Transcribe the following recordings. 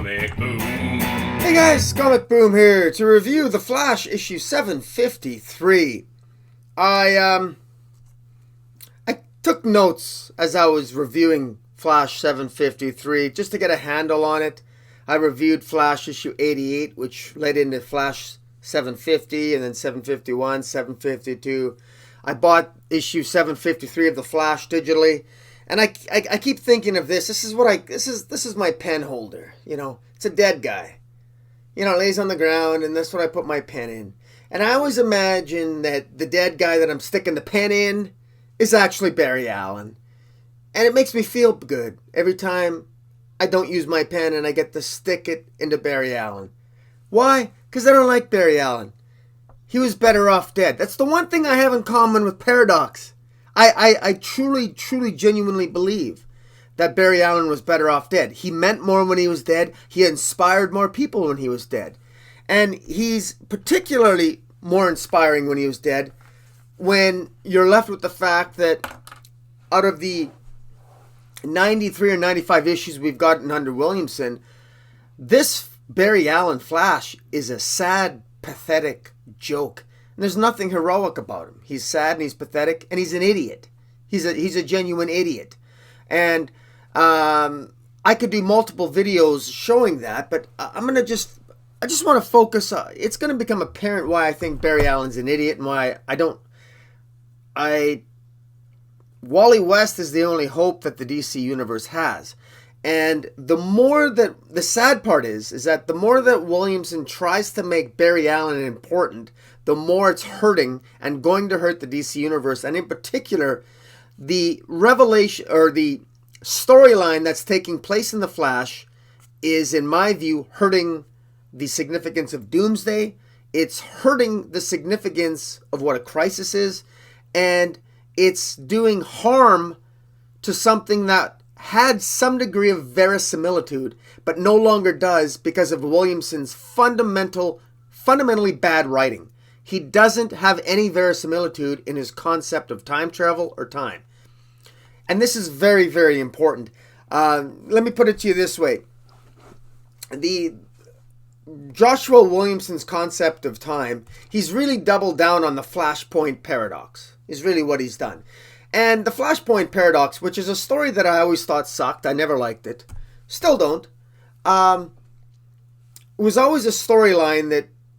Comic Boom. Hey guys, Comic Boom here to review The Flash issue 753. I took notes as I was reviewing Flash 753 just to get a handle on it. I reviewed Flash issue 88, which led into Flash 750 and then 751, 752. I bought issue 753 of The Flash digitally, and I keep thinking of this. This is my pen holder. You know, it's a dead guy. You know, it lays on the ground, and that's what I put my pen in. And I always imagine that the dead guy that I'm sticking the pen in is actually Barry Allen. And it makes me feel good every time I don't use my pen and I get to stick it into Barry Allen. Why? Because I don't like Barry Allen. He was better off dead. That's the one thing I have in common with Paradox. I truly, genuinely believe that Barry Allen was better off dead. He meant more when he was dead. He inspired more people when he was dead. And he's particularly more inspiring when he was dead when you're left with the fact that out of the 93 or 95 issues we've gotten under Williamson, this Barry Allen Flash is a sad, pathetic joke. And there's nothing heroic about him. He's sad and he's pathetic and he's an idiot. He's a genuine idiot. And I could do multiple videos showing that, but I just want to focus on, it's going to become apparent why I think Barry Allen's an idiot and why Wally West is the only hope that the DC universe has. And the sad part is that the more that Williamson tries to make Barry Allen important, the more it's hurting and going to hurt the DC universe, and in particular, the revelation or the storyline that's taking place in The Flash is, in my view, hurting the significance of Doomsday. It's hurting the significance of what a crisis is, and it's doing harm to something that had some degree of verisimilitude, but no longer does because of Williamson's fundamentally bad writing. He doesn't have any verisimilitude in his concept of time travel or time. And this is very, very important. Let me put it to you this way. The Joshua Williamson's concept of time, he's really doubled down on the Flashpoint Paradox, is really what he's done. And the Flashpoint Paradox, which is a story that I always thought sucked, I never liked it, still don't, was always a storyline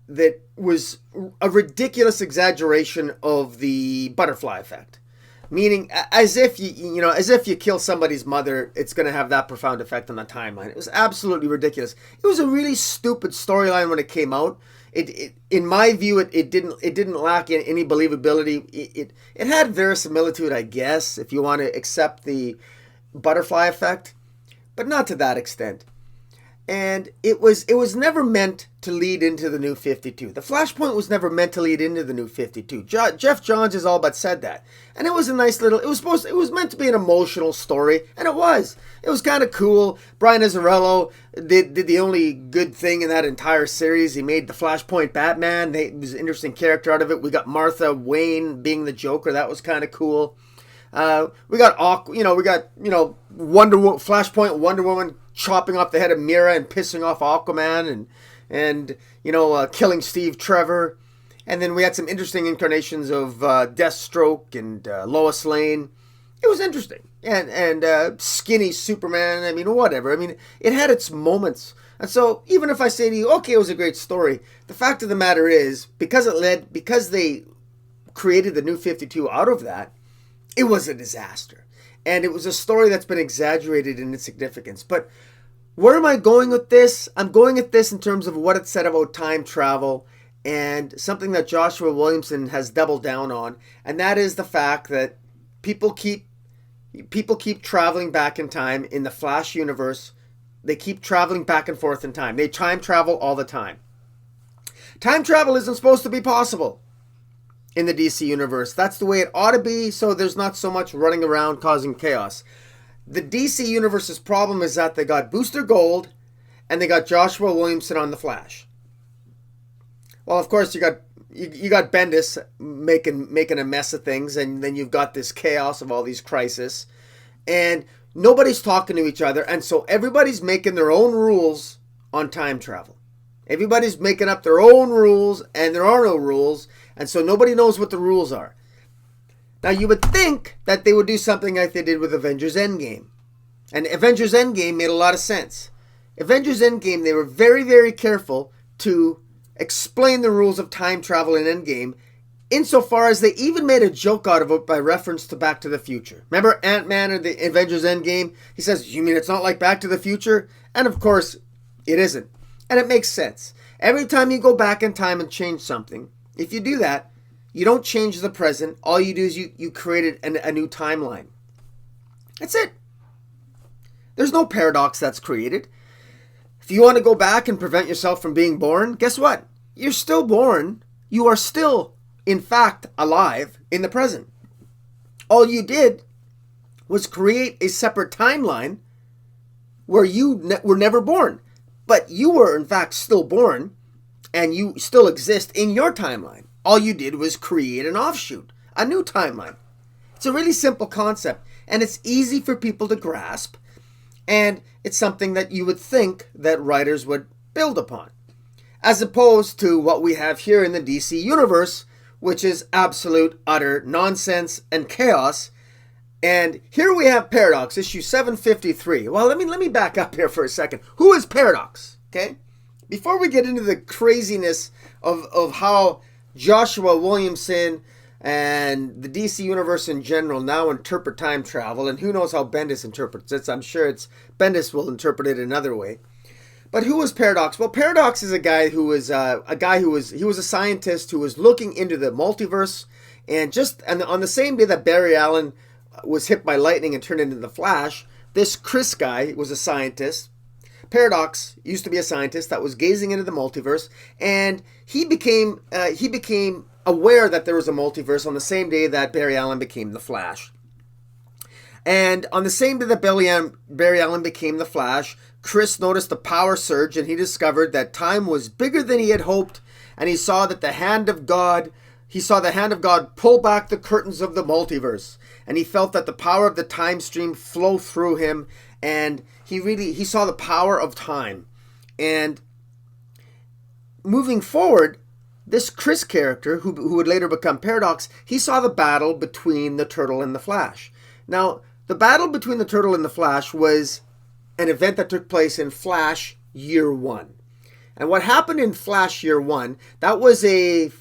that was a ridiculous exaggeration of the butterfly effect. Meaning, as if you kill somebody's mother, it's going to have that profound effect on the timeline. It was absolutely ridiculous. It was a really stupid storyline when it came out. In my view, it didn't lack any believability. It had verisimilitude, I guess, if you want to accept the butterfly effect, but not to that extent. And it was never meant to lead into the New 52. The Flashpoint was never meant to lead into the New 52. Jeff Johns has all but said that. And it was a nice little, it was meant to be an emotional story, and it was. It was kind of cool. Brian Azzarello did the only good thing in that entire series. He made the Flashpoint Batman. It was an interesting character out of it. We got Martha Wayne being the Joker. That was kind of cool. We got Flashpoint Wonder Woman chopping off the head of Mira and pissing off Aquaman and killing Steve Trevor. And then we had some interesting incarnations of Deathstroke and Lois Lane. It was interesting. And skinny Superman. I mean, whatever. I mean, it had its moments. And so even if I say to you, okay, it was a great story, the fact of the matter is, because they created the New 52 out of that, it was a disaster. And it was a story that's been exaggerated in its significance. But where am I going with this? I'm going at this in terms of what it said about time travel and something that Joshua Williamson has doubled down on. And that is the fact that people keep traveling back in time in the Flash universe. They keep traveling back and forth in time. They time travel all the time. Time travel isn't supposed to be possible in the DC universe. That's the way it ought to be, so there's not so much running around causing chaos. The DC universe's problem is that they got Booster Gold and they got Joshua Williamson on the Flash. Well, of course, you got Bendis making a mess of things, and then you've got this chaos of all these crises, and nobody's talking to each other, and so everybody's making their own rules on time travel. Everybody's making up their own rules, and there are no rules, and so nobody knows what the rules are. Now, you would think that they would do something like they did with Avengers Endgame. And Avengers Endgame made a lot of sense. Avengers Endgame, they were very, very careful to explain the rules of time travel in Endgame, insofar as they even made a joke out of it by reference to Back to the Future. Remember Ant-Man in the Avengers Endgame? He says, you mean it's not like Back to the Future? And of course, it isn't. And it makes sense. Every time you go back in time and change something, if you do that, you don't change the present. All you do is you created a new timeline. That's it. There's no paradox that's created. If you want to go back and prevent yourself from being born, guess what? You're still born. You are still, in fact, alive in the present. All you did was create a separate timeline where you were never born. But you were, in fact, still born, and you still exist in your timeline. All you did was create an offshoot, a new timeline. It's a really simple concept, and it's easy for people to grasp, and it's something that you would think that writers would build upon, as opposed to what we have here in the DC universe, which is absolute, utter nonsense and chaos. And here we have Paradox, issue 753. Well, let me back up here for a second. Who is Paradox? Okay? Before we get into the craziness of how Joshua Williamson and the DC universe in general now interpret time travel, and who knows how Bendis interprets it. I'm sure Bendis will interpret it another way. But who was Paradox? Well, Paradox is a guy who was he was a scientist who was looking into the multiverse, and on the same day that Barry Allen was hit by lightning and turned into the Flash, this Chris guy was a scientist. Paradox used to be a scientist that was gazing into the multiverse, and he became aware that there was a multiverse on the same day that Barry Allen became the Flash. And on the same day that Barry Allen became the Flash, Chris noticed a power surge, and he discovered that time was bigger than he had hoped, and he saw the hand of God pull back the curtains of the multiverse, and he felt that the power of the time stream flow through him, and he saw the power of time. And moving forward, this Chris character, who would later become Paradox, he saw the battle between the Turtle and the Flash. Now, the battle between the Turtle and the Flash was an event that took place in Flash Year 1. And what happened in Flash Year 1, that was a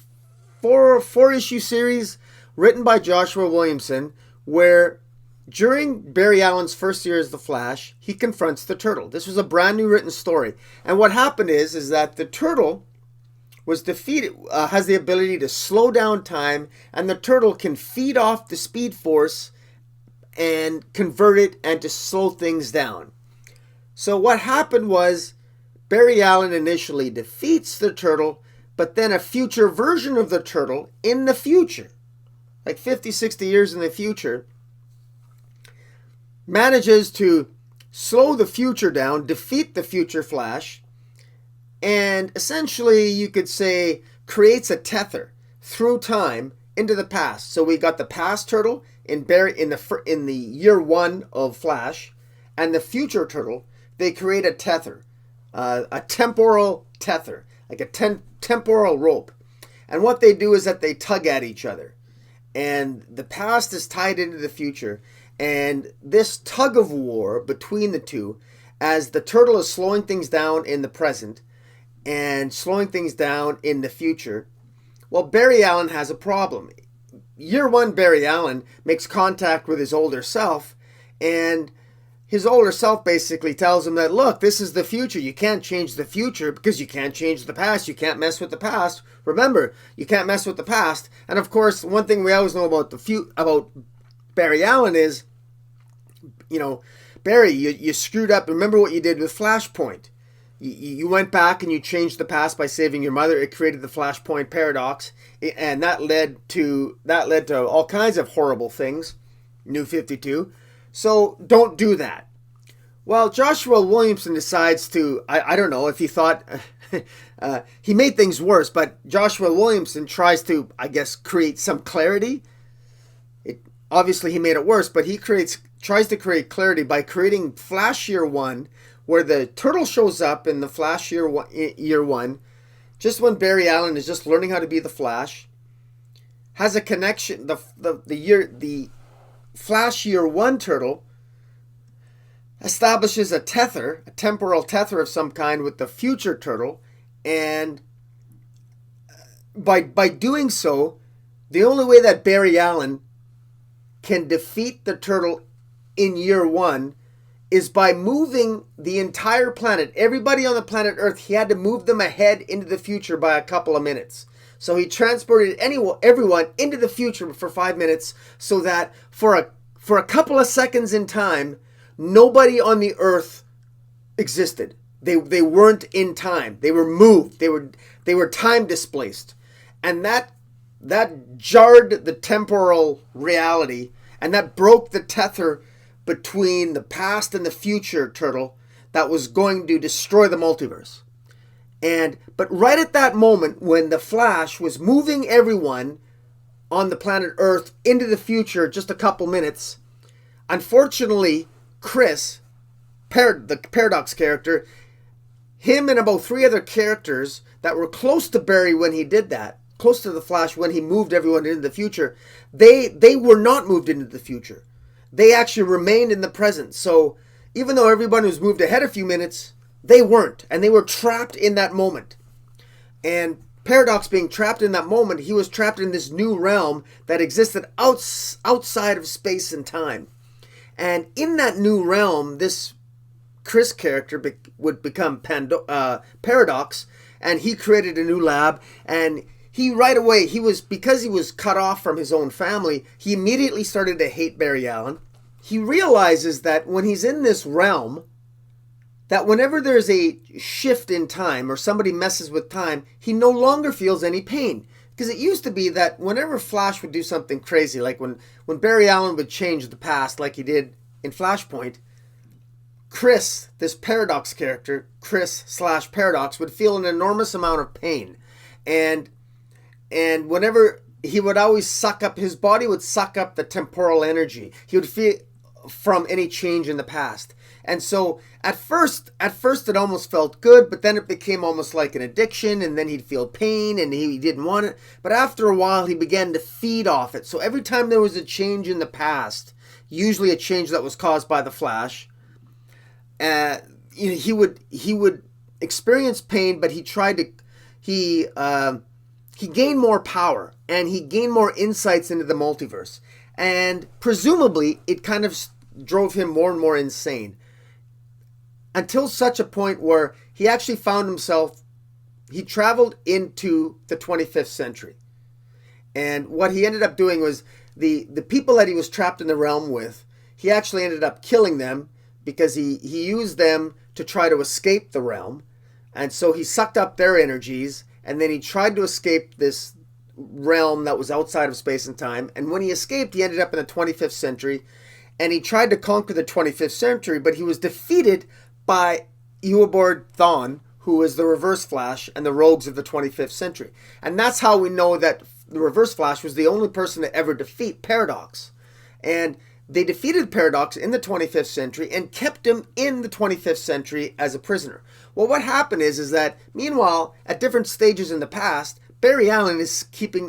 four-issue series written by Joshua Williamson, where during Barry Allen's first year as the Flash, he confronts the Turtle. This was a brand new written story. And what happened is that the Turtle was defeated, has the ability to slow down time, and the Turtle can feed off the Speed Force and convert it and to slow things down. So what happened was Barry Allen initially defeats the Turtle, but then a future version of the Turtle in the future, like 50, 60 years in the future, manages to slow the future down, defeat the future Flash, and essentially, you could say, creates a tether through time into the past. So we got the past Turtle in the year 1 of Flash, and the future Turtle. They create a tether, a temporal tether, like a temporal rope. And what they do is that they tug at each other, and the past is tied into the future. And this tug of war between the two, as the Turtle is slowing things down in the present and slowing things down in the future, well, Barry Allen has a problem. Year 1 Barry Allen makes contact with his older self, and his older self basically tells him that, look, this is the future. You can't change the future because you can't change the past. You can't mess with the past. Remember, you can't mess with the past. And of course, one thing we always know about about Barry Allen is, Barry, you screwed up. Remember what you did with Flashpoint. You went back and you changed the past by saving your mother. It created the Flashpoint Paradox, and that led to all kinds of horrible things. New 52. So don't do that. Well, Joshua Williamson decides to, I don't know if he thought, he made things worse, but Joshua Williamson tries to, I guess, create some clarity. Obviously, he made it worse, but he tries to create clarity by creating Flash Year 1, where the turtle shows up in the Flash year one, just when Barry Allen is just learning how to be the Flash, has a connection. The Flash year one turtle establishes a temporal tether of some kind with the future turtle, and by doing so, the only way that Barry Allen can defeat the turtle in year one is by moving the entire planet. Everybody on the planet Earth, he had to move them ahead into the future by a couple of minutes. So he transported everyone into the future for 5 minutes, so that for a couple of seconds in time, nobody on the Earth existed. They weren't in time. They were moved. They were time displaced. And that jarred the temporal reality, and that broke the tether between the past and the future turtle that was going to destroy the multiverse. But right at that moment, when the Flash was moving everyone on the planet Earth into the future just a couple minutes, unfortunately, Chris, the Paradox character, him and about 3 other characters that were close to Barry when he did that, close to the Flash when he moved everyone into the future, they were not moved into the future. They actually remained in the present. So even though everybody was moved ahead a few minutes, they weren't. And they were trapped in that moment. And Paradox being trapped in that moment, he was trapped in this new realm that existed outside of space and time. And in that new realm, this Chris character would become Paradox, and he created a new lab. And he right away, because he was cut off from his own family, he immediately started to hate Barry Allen. He realizes that when he's in this realm, that whenever there's a shift in time or somebody messes with time, he no longer feels any pain. Because it used to be that whenever Flash would do something crazy, like when Barry Allen would change the past like he did in Flashpoint, Chris, this Paradox character, Chris/Paradox, would feel an enormous amount of pain. And whenever he would always his body would suck up the temporal energy. He would feel from any change in the past. And so at first it almost felt good, but then it became almost like an addiction, and then he'd feel pain and he didn't want it. But after a while, he began to feed off it. So every time there was a change in the past, usually a change that was caused by the Flash, he would experience pain, but he gained more power, and he gained more insights into the multiverse. And presumably, it kind of drove him more and more insane. Until such a point where he actually found himself, he traveled into the 25th century. And what he ended up doing was, the people that he was trapped in the realm with, he actually ended up killing them, because he used them to try to escape the realm. And so he sucked up their energies, and then he tried to escape this realm that was outside of space and time. And when he escaped, he ended up in the 25th century, and he tried to conquer the 25th century, but he was defeated by Eobard Thawne, who was the Reverse Flash and the Rogues of the 25th century. And that's how we know that the Reverse Flash was the only person to ever defeat Paradox. And they defeated Paradox in the 25th century and kept him in the 25th century as a prisoner. Well, what happened is that, meanwhile, at different stages in the past, Barry Allen is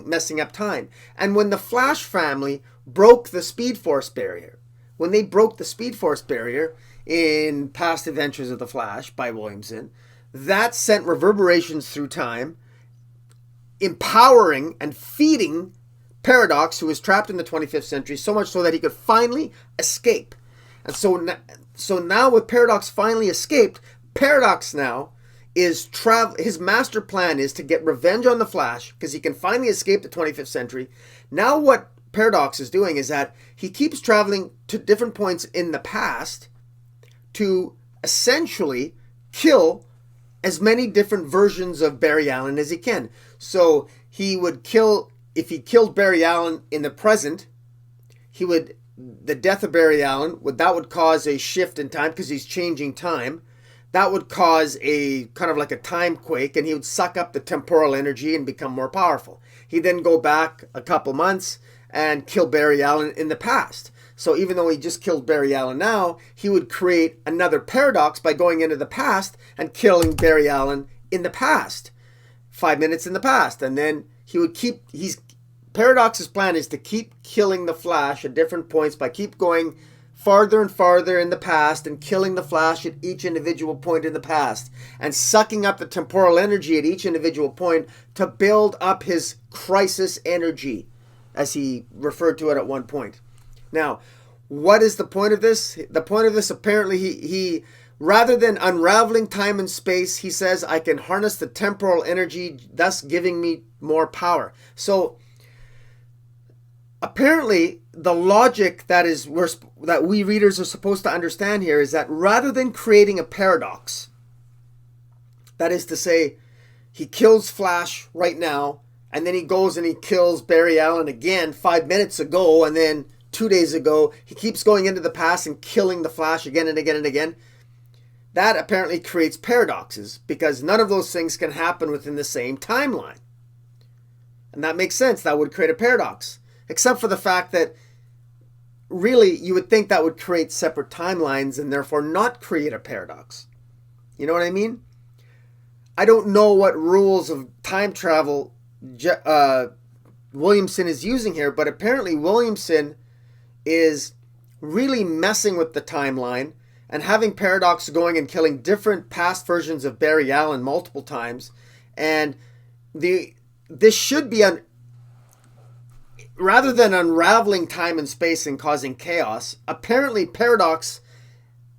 messing up time. And when the Flash family broke the Speed Force barrier, in Past Adventures of the Flash by Williamson, that sent reverberations through time, empowering and feeding Paradox, who was trapped in the 25th century, so much so that he could finally escape. And so now with Paradox finally escaped, Paradox now is his master plan is to get revenge on the Flash, because he can finally escape the 25th century. Now what Paradox is doing is that he keeps traveling to different points in the past to essentially kill as many different versions of Barry Allen as he can. So he would kill, if he killed Barry Allen in the present, the death of Barry Allen would cause a shift in time, because he's changing time. That would cause a kind of like a time quake, and he would suck up the temporal energy and become more powerful. He'd then go back a couple months and kill Barry Allen in the past. So even though he just killed Barry Allen now, he would create another paradox by going into the past and killing Barry Allen in the past, 5 minutes in the past. And then he would Paradox's plan is to keep killing the Flash at different points by keep going farther and farther in the past and killing the Flash at each individual point in the past and sucking up the temporal energy at each individual point to build up his crisis energy, as he referred to it at one point. Now, what is the point of this? The point of this, apparently, he rather than unraveling time and space, he says, I can harness the temporal energy, thus giving me more power. So, apparently, the logic that we readers are supposed to understand here is that rather than creating a paradox, that is to say, he kills Flash right now, and then he goes and he kills Barry Allen again 5 minutes ago, and then 2 days ago, he keeps going into the past and killing the Flash again and again and again. That apparently creates paradoxes, because none of those things can happen within the same timeline. And that makes sense. That would create a paradox. Except for the fact that really you would think that would create separate timelines and therefore not create a paradox. You know what I mean? I don't know what rules of time travel Williamson is using here, but apparently Williamson is really messing with the timeline and having Paradox going and killing different past versions of Barry Allen multiple times. And this should be rather than unraveling time and space and causing chaos, apparently Paradox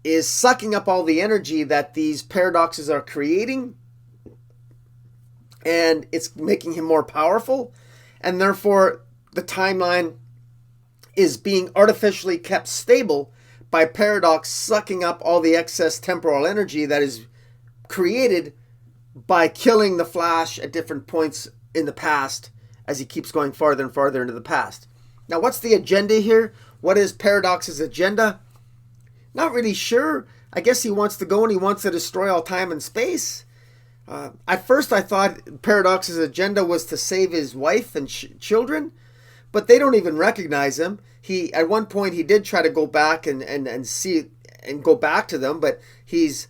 is sucking up all the energy that these paradoxes are creating, and it's making him more powerful, and therefore the timeline is being artificially kept stable by Paradox sucking up all the excess temporal energy that is created by killing the Flash at different points in the past as he keeps going farther and farther into the past. Now, what's the agenda here? What is Paradox's agenda? Not really sure. I guess he wants to go and he wants to destroy all time and space. At first, I thought Paradox's agenda was to save his wife and children, but they don't even recognize him. At one point, he did try to go back and see and go back to them, but his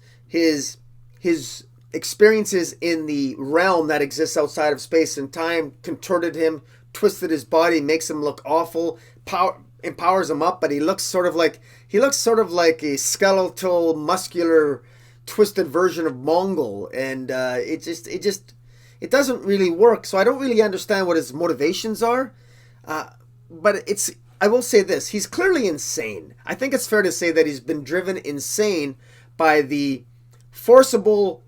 experiences in the realm that exists outside of space and time contorted him, twisted his body, makes him look awful, empowers him up, but he looks sort of like a skeletal, muscular, twisted version of Mongol, and it doesn't really work. So I don't really understand what his motivations are, but I will say this: he's clearly insane. I think it's fair to say that he's been driven insane by the forcible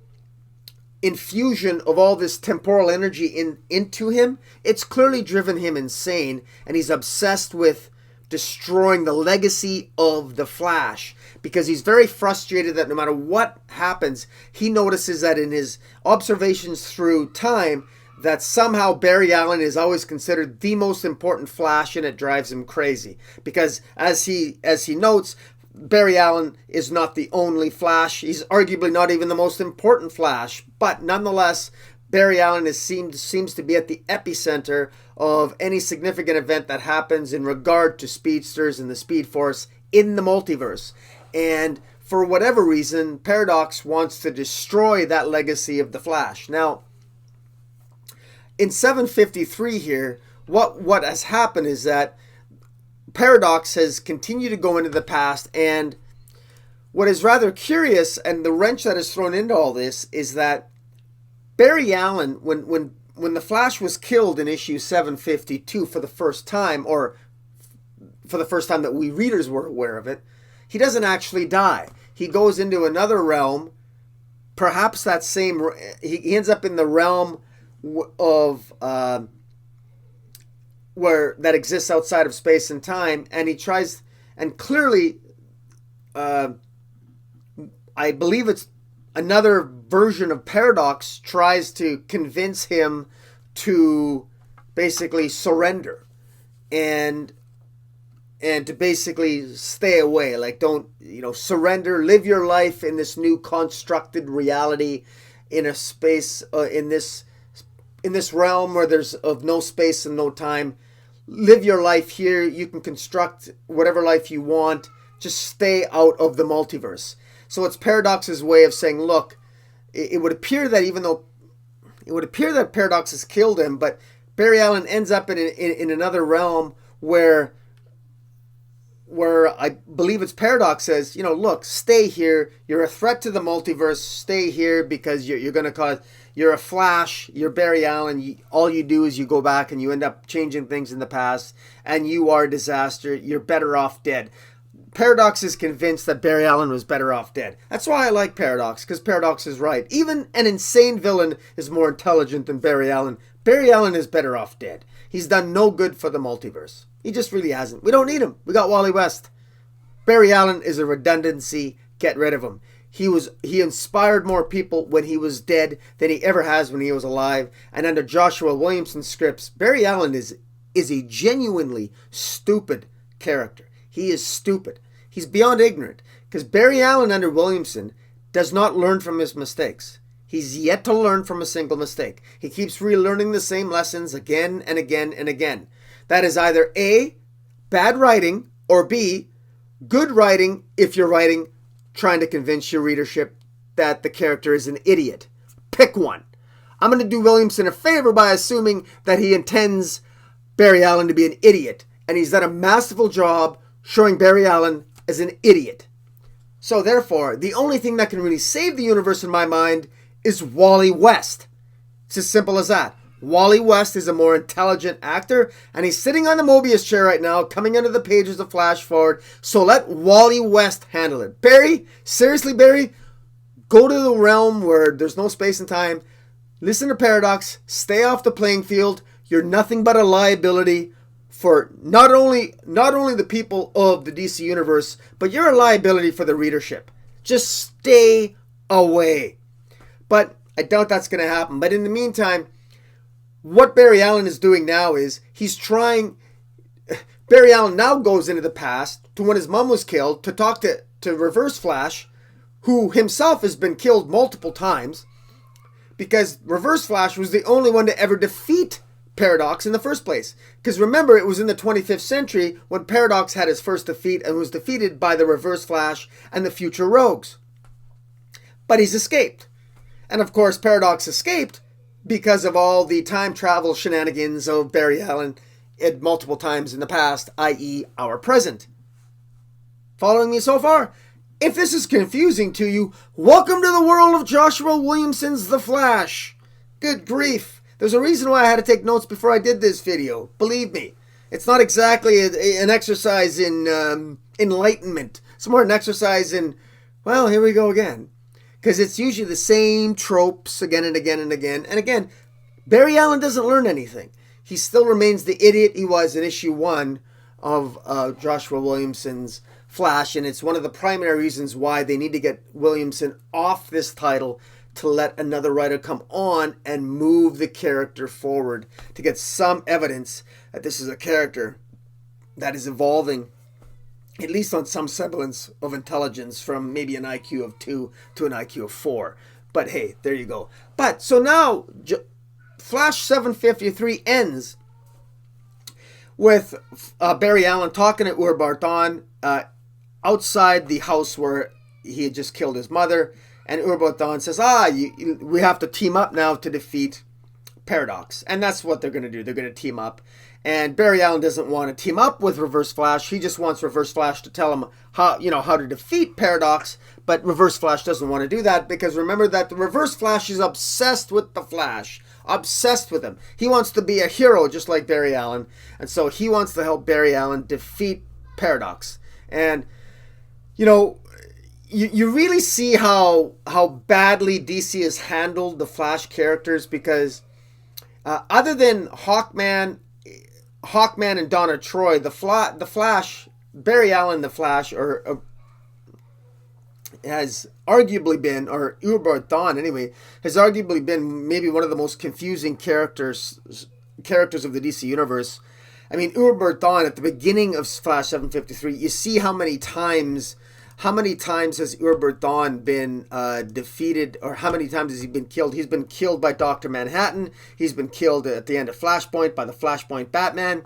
infusion of all this temporal energy into him. It's clearly driven him insane, and he's obsessed with destroying the legacy of the Flash, because he's very frustrated that no matter what happens, he notices that in his observations through time that somehow Barry Allen is always considered the most important Flash, and it drives him crazy, because as he notes, Barry Allen is not the only Flash. He's arguably not even the most important Flash, but nonetheless, Barry Allen seems to be at the epicenter of any significant event that happens in regard to speedsters and the Speed Force in the multiverse. And for whatever reason, Paradox wants to destroy that legacy of the Flash. Now, in 753 here, what has happened is that Paradox has continued to go into the past, and what is rather curious, and the wrench that is thrown into all this, is that Barry Allen, when the Flash was killed in issue 752 for the first time, or for the first time that we readers were aware of it, he doesn't actually die. He goes into another realm, perhaps that same, he ends up in the realm of where that exists outside of space and time, and he tries, and clearly I believe it's another version of Paradox tries to convince him to basically surrender and to basically stay away, like don't, surrender, live your life in this new constructed reality in a space in this realm where there's of no space and no time. live your life here. You can construct whatever life you want. Just stay out of the multiverse. So it's Paradox's way of saying, look, it would appear that Paradox has killed him, but Barry Allen ends up in another realm where I believe it's Paradox says, look, stay here. You're a threat to the multiverse. Stay here because you're going to cause... You're a Flash. You're Barry Allen. All you do is you go back and you end up changing things in the past, and you are a disaster. You're better off dead. Paradox is convinced that Barry Allen was better off dead. That's why I like Paradox, because Paradox is right. Even an insane villain is more intelligent than Barry Allen. Barry Allen is better off dead. He's done no good for the multiverse. He just really hasn't. We don't need him. We got Wally West. Barry Allen is a redundancy. Get rid of him. He inspired more people when he was dead than he ever has when he was alive. And under Joshua Williamson's scripts, Barry Allen is a genuinely stupid character. He is stupid. He's beyond ignorant. Because Barry Allen under Williamson does not learn from his mistakes. He's yet to learn from a single mistake. He keeps relearning the same lessons again and again and again. That is either A, bad writing, or B, good writing if you're writing trying to convince your readership that the character is an idiot. Pick one. I'm going to do Williamson a favor by assuming that he intends Barry Allen to be an idiot, and he's done a masterful job showing Barry Allen as an idiot. So therefore, the only thing that can really save the universe in my mind is Wally West. It's as simple as that. Wally West is a more intelligent actor, and he's sitting on the Mobius chair right now, coming into the pages of Flash Forward, so let Wally West handle it. Barry, seriously, Barry, go to the realm where there's no space and time, listen to Paradox, stay off the playing field. You're nothing but a liability for not only the people of the DC Universe, but you're a liability for the readership. Just stay away. But I doubt that's going to happen. But in the meantime, what Barry Allen is doing now is Barry Allen now goes into the past to when his mom was killed to talk to Reverse Flash, who himself has been killed multiple times, because Reverse Flash was the only one to ever defeat Paradox in the first place. Because remember, it was in the 25th century when Paradox had his first defeat and was defeated by the Reverse Flash and the future Rogues. But he's escaped. And of course, Paradox escaped because of all the time travel shenanigans of Barry Allen at multiple times in the past, i.e. our present. Following me so far? If this is confusing to you, welcome to the world of Joshua Williamson's The Flash. Good grief. There's a reason why I had to take notes before I did this video. Believe me. It's not exactly an exercise in enlightenment. It's more an exercise in, well, here we go again. Because it's usually the same tropes again and again and again. And again, Barry Allen doesn't learn anything. He still remains the idiot he was in issue 1 of Joshua Williamson's Flash. And it's one of the primary reasons why they need to get Williamson off this title to let another writer come on and move the character forward. To get some evidence that this is a character that is evolving, at least on some semblance of intelligence, from maybe an IQ of 2 to an IQ of 4. But hey, there you go. But so now Flash 753 ends with Barry Allen talking to Ur Barthon outside the house where he had just killed his mother. And Ur Barthon says, we have to team up now to defeat Paradox. And that's what they're going to do. They're going to team up. And Barry Allen doesn't want to team up with Reverse Flash. He just wants Reverse Flash to tell him how to defeat Paradox. But Reverse Flash doesn't want to do that because remember that the Reverse Flash is obsessed with the Flash. Obsessed with him. He wants to be a hero just like Barry Allen. And so he wants to help Barry Allen defeat Paradox. And, you really see how badly DC has handled the Flash characters because other than Hawkman and Donna Troy, the Flash, Barry Allen, the Flash, has arguably been, or Ur Barthon anyway, has arguably been maybe one of the most confusing characters of the DC universe. I mean, Ur Barthon at the beginning of Flash 753, you see how many times has Ur Barthon been defeated, or how many times has he been killed? He's been killed by Dr. Manhattan. He's been killed at the end of Flashpoint by the Flashpoint Batman.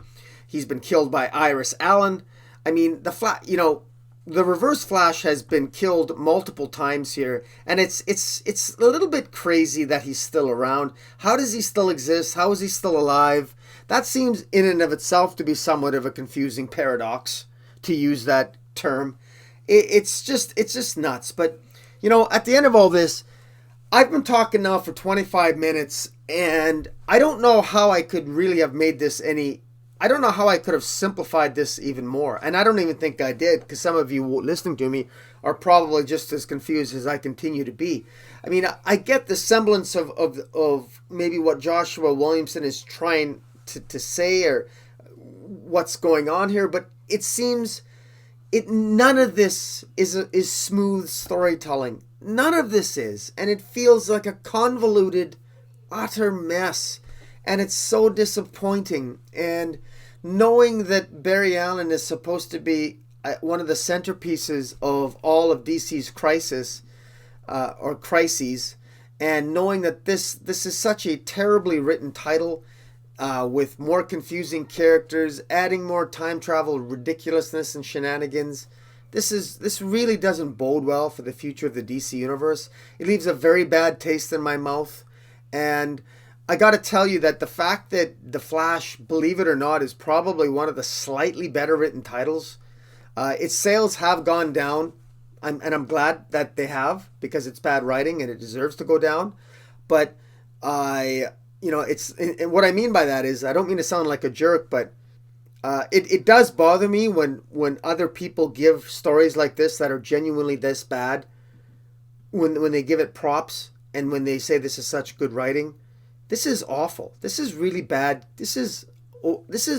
He's been killed by Iris Allen. I mean, the Reverse Flash has been killed multiple times here, and it's a little bit crazy that he's still around. How does he still exist? How is he still alive? That seems in and of itself to be somewhat of a confusing paradox, to use that term. It's just nuts. But at the end of all this, I've been talking now for 25 minutes, and I don't know how I could really have made this I don't know how I could have simplified this even more. And I don't even think I did, because some of you listening to me are probably just as confused as I continue to be. I mean, I get the semblance of maybe what Joshua Williamson is trying to say, or what's going on here, but it seems none of this is smooth storytelling. None of this is. And it feels like a convoluted, utter mess. And it's so disappointing. And knowing that Barry Allen is supposed to be one of the centerpieces of all of DC's crises, and knowing that this is such a terribly written title, with more confusing characters, adding more time travel ridiculousness and shenanigans, this really doesn't bode well for the future of the DC universe. It leaves a very bad taste in my mouth. And I got to tell you that the fact that The Flash, believe it or not, is probably one of the slightly better written titles. Its sales have gone down, and I'm glad that they have, because it's bad writing and it deserves to go down. But and what I mean by that is, I don't mean to sound like a jerk, but it does bother me when other people give stories like this that are genuinely this bad, when they give it props and when they say this is such good writing. This is awful. This is really bad. This is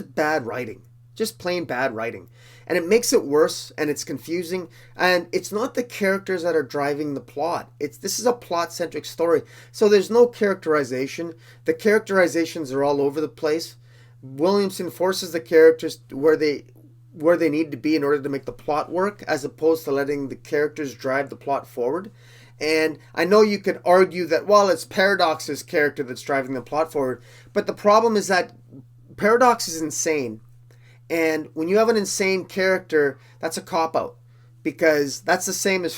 bad writing. Just plain bad writing. And it makes it worse, and it's confusing. And it's not the characters that are driving the plot. This is a plot-centric story. So there's no characterization. The characterizations are all over the place. Williamson forces the characters where they need to be in order to make the plot work, as opposed to letting the characters drive the plot forward. And I know you could argue that, well, it's Paradox's character that's driving the plot forward. But the problem is that Paradox is insane. And when you have an insane character, that's a cop-out. Because that's the same as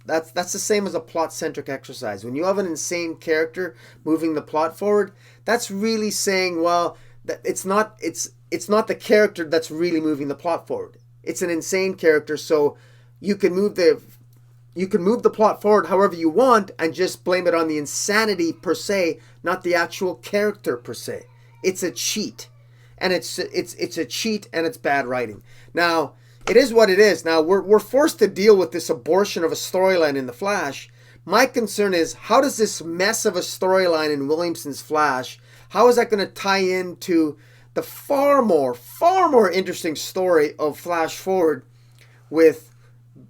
that's the same as a plot-centric exercise. When you have an insane character moving the plot forward, that's really saying, well, that it's not the character that's really moving the plot forward. It's an insane character, so you can move the plot forward however you want and just blame it on the insanity per se, not the actual character per se. It's a cheat. And it's a cheat, and it's bad writing. Now, it is what it is. Now, we're forced to deal with this abortion of a storyline in The Flash. My concern is, how does this mess of a storyline in Williamson's Flash, how is that going to tie into the far more interesting story of Flash Forward with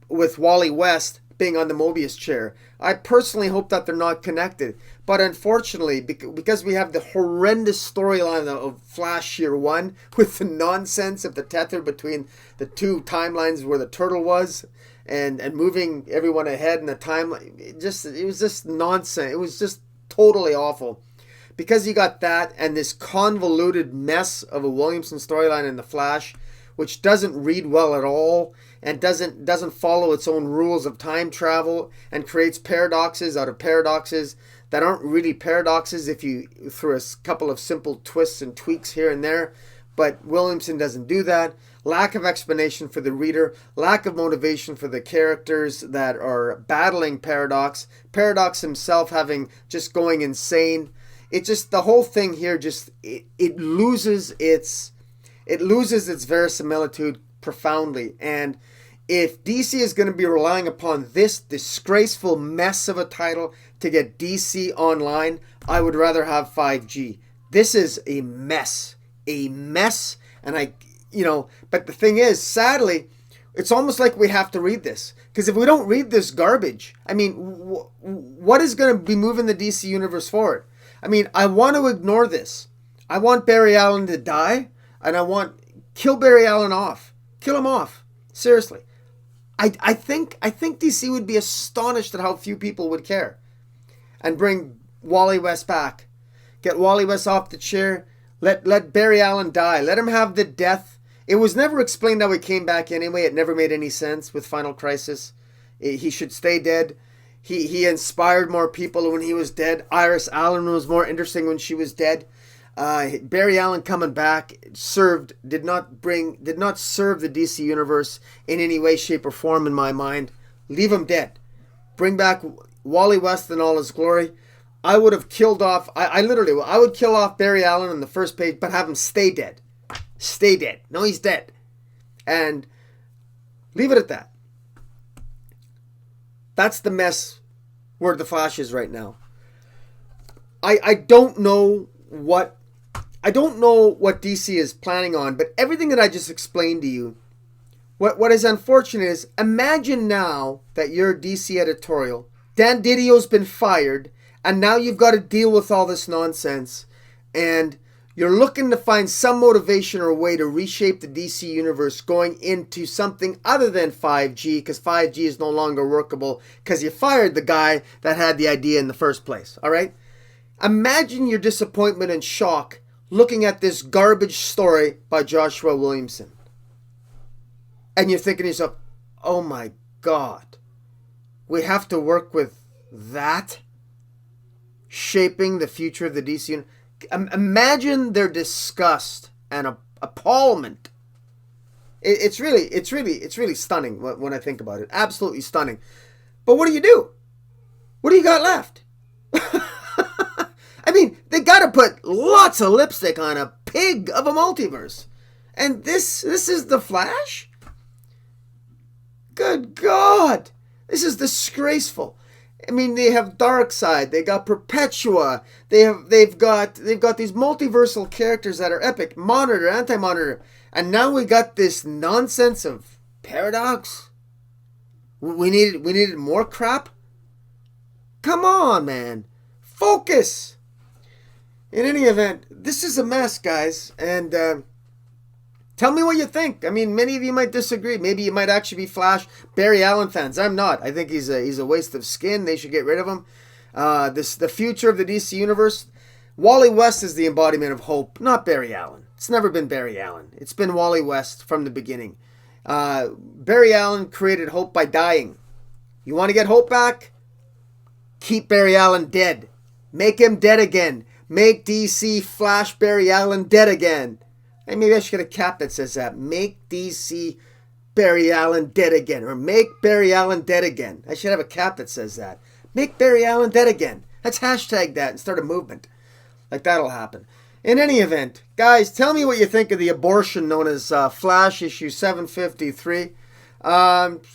Wally West being on the Mobius chair? I personally hope that they're not connected. But unfortunately, because we have the horrendous storyline of Flash Year 1 with the nonsense of the tether between the two timelines where the turtle was and moving everyone ahead in the timeline, it was just nonsense. It was just totally awful. Because you got that and this convoluted mess of a Williamson storyline in The Flash, which doesn't read well at all and doesn't follow its own rules of time travel and creates paradoxes out of paradoxes that aren't really paradoxes if you throw a couple of simple twists and tweaks here and there. But Williamson doesn't do that. Lack of explanation for the reader, lack of motivation for the characters that are battling Paradox, Paradox himself just going insane. It just, the whole thing here it loses its verisimilitude profoundly. And if DC is going to be relying upon this disgraceful mess of a title to get DC online, I would rather have 5G. This is a mess. And but the thing is, sadly, it's almost like we have to read this. Because if we don't read this garbage, I mean, what is going to be moving the DC universe forward? I mean, I want to ignore this. I want Barry Allen to die, and kill Barry Allen off. Kill him off. Seriously. I think DC would be astonished at how few people would care. And bring Wally West back. Get Wally West off the chair. Let Barry Allen die. Let him have the death. It was never explained how he came back anyway. It never made any sense with Final Crisis. He should stay dead. He inspired more people when he was dead. Iris Allen was more interesting when she was dead. Barry Allen coming back did not serve the DC universe in any way, shape, or form in my mind. Leave him dead. Bring back Wally West in all his glory. I would have killed off. I would kill off Barry Allen on the first page, but have him stay dead. Stay dead. No, he's dead, and leave it at that. That's the mess where the Flash is right now. I don't know what DC is planning on, but everything that I just explained to you, what is unfortunate is, imagine now that you're DC editorial, Dan Didio's been fired, and now you've got to deal with all this nonsense, and you're looking to find some motivation or way to reshape the DC universe going into something other than 5G, because 5G is no longer workable because you fired the guy that had the idea in the first place, all right? Imagine your disappointment and shock looking at this garbage story by Joshua Williamson. And you're thinking to yourself, oh my God, we have to work with that? Shaping the future of the DC universe? Imagine their disgust and appallment. It's really stunning when I think about it. Absolutely stunning. But what do? What do you got left? I mean, they got to put lots of lipstick on a pig of a multiverse. And this is the Flash? Good God. This is disgraceful. I mean, they have Darkseid, they got Perpetua, they've got these multiversal characters that are epic, Monitor, Anti-Monitor, and now we got this nonsense of Paradox. We needed more crap. Come on, man, focus. In any event, this is a mess, guys, and tell me what you think. I mean, many of you might disagree. Maybe you might actually be Flash Barry Allen fans. I'm not. I think he's a waste of skin. They should get rid of him. The future of the DC universe. Wally West is the embodiment of hope, not Barry Allen. It's never been Barry Allen. It's been Wally West from the beginning. Barry Allen created hope by dying. You want to get hope back? Keep Barry Allen dead. Make him dead again. Make DC Flash Barry Allen dead again. Hey, maybe I should get a cap that says that. Make DC Barry Allen dead again. Or make Barry Allen dead again. I should have a cap that says that. Make Barry Allen dead again. Let's hashtag that and start a movement. Like, that'll happen. In any event, guys, tell me what you think of the abortion known as Flash issue 753.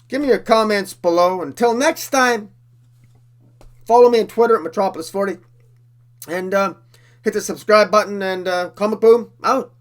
Give me your comments below. Until next time, follow me on Twitter at Metropolis40. And hit the subscribe button, and Comic Boom out.